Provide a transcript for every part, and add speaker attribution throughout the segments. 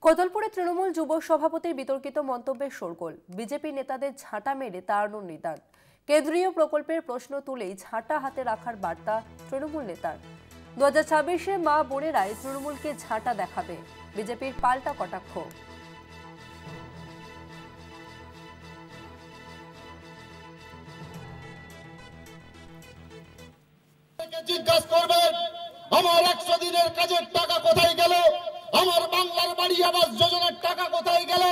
Speaker 1: কোতলপুরে তৃণমূল যুব সভাপতির বিতর্কিত মন্তব্যের শোরগোল। বিজেপি নেতাদের ঝাঁটা মেরে তাড়ানোর নিদান। কেন্দ্রীয় প্রকল্পের প্রশ্ন তুলেই ঝাঁটা হাতে রাখার বার্তা তৃণমূল নেতার। 2026-এ মা বোনেরাই তৃণমূলকে ঝাঁটা দেখাবে, বিজেপির পাল্টা কটাক্ষ।
Speaker 2: জিজ্ঞাসা করবেন আমার 100 দিনের কাজের টাকা কোথায় গেল, আমার বাংলার বাড়ি আবাস যোজনার টাকা কোথায় গেল,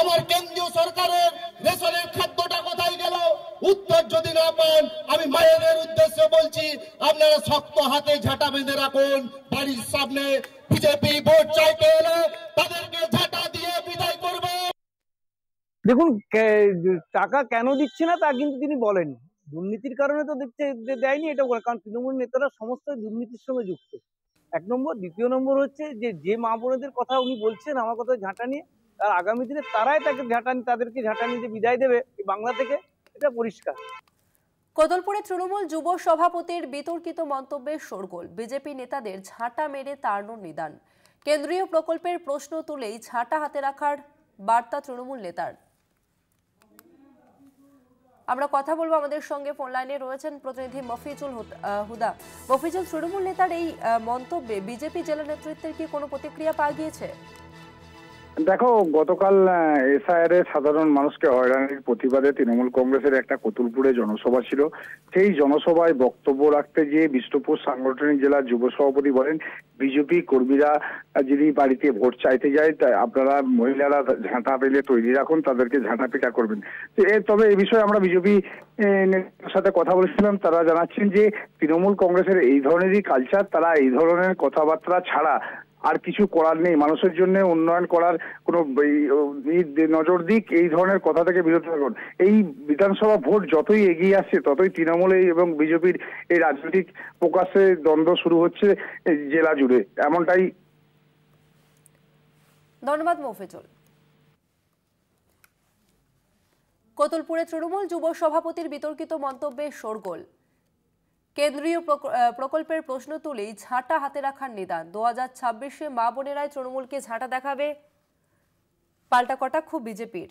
Speaker 2: আমার কেন্দ্রীয় সরকারের রেশনের খাদ্যটা কোথায় গেল। উত্তর যদি না পান, আমি মায়েদের উদ্দেশ্যে বলছি, আপনারা শক্ত হাতে ঝাঁটা বেঁধে রাখুন। বাড়ির সামনে বিজেপি ভোট চাইতে এলে তাদেরকে ঝাঁটা দিয়ে বিদায় করবে।
Speaker 3: দেখুন, টাকা কেন দিচ্ছে না তা কিন্তু তিনি বলেন। দুর্নীতির কারণে তো দেখতে দেয়নি, এটা কারণ তৃণমূল নেতারা সমস্ত দুর্নীতির সঙ্গে যুক্ত। 1 নম্বর। দ্বিতীয় নম্বর হচ্ছে যে মা বোনেদের কথা উনি বলছেন আমার কথা ঝাঁটা নিয়ে, তার আগামী দিনে তারাই তাদেরকে ঝাঁটা নিয়ে বিদায় দেবে এই বাংলা থেকে, এটা পরিষ্কার।
Speaker 1: কোতলপুরে তৃণমূল যুব সভাপতির বিতর্কিত মন্তব্যের শোরগোল। বিজেপি নেতাদের ঝাঁটা মেরে তাড়ানোর নিদান। কেন্দ্রীয় প্রকল্পের প্রশ্ন তুলেই ঝাঁটা হাতে রাখার বার্তা তৃণমূল নেতার। আমরা কথা বলবো, আমাদের সঙ্গে ফোন লাইনে রয়েছেন প্রতিনিধি মফিজুল হুদা। মফিজুল, তৃণমূল নেতার এই মন্তব্যে বিজেপি জেলা নেতৃত্বের কি কোনো প্রতিক্রিয়া পাওয়া গিয়েছে?
Speaker 4: দেখো, গতকাল এসআইআর এ সাধারণ মানুষকে হয়রানির প্রতিবাদে তৃণমূল কংগ্রেসের একটা কোতুলপুরে জনসভা ছিল। সেই জনসভায় বক্তব্য রাখতে গিয়ে বিষ্ণুপুর সাংগঠনিক জেলার যুব সভাপতি বলেন, বিজেপি কর্মীরা যদি বাড়িতে ভোট চাইতে যায়, আপনারা মহিলারা ঝাঁটা পেলে তৈরি রাখুন, তাদেরকে ঝাঁটা পিটা করবেন। তবে এই বিষয়ে আমরা বিজেপি নেতার সাথে কথা বলেছিলাম, তারা জানাচ্ছেন যে তৃণমূল কংগ্রেসের এই ধরনেরই কালচার, তারা এই ধরনের কথাবার্তা ছাড়া আর কিছু করার নেই। মানুষের জন্য উন্নয়ন করার কোনো নজর দিক, এই ধরনের কথা থেকে বিরত থাকুন। এই বিধানসভা ভোট যতই এগিয়ে আসছে ততই তৃণমূল এবং বিজেপির এই রাজনৈতিক প্রকাশে দ্বন্দ্ব শুরু হচ্ছে জেলা জুড়ে, এমনটাই।
Speaker 1: ধন্যবাদ মফিজুল। কোতলপুরে তৃণমূল যুব সভাপতির বিতর্কিত মন্তব্যে শোরগোল। কেন্দ্রীয় প্রকল্পের প্রশ্ন তুলেই ঝাঁটা হাতে রাখার নিদান। 2026-এ মা বোনেরাই তৃণমূলকে ঝাঁটা দেখাবে, পাল্টা কটাক্ষ বিজেপির।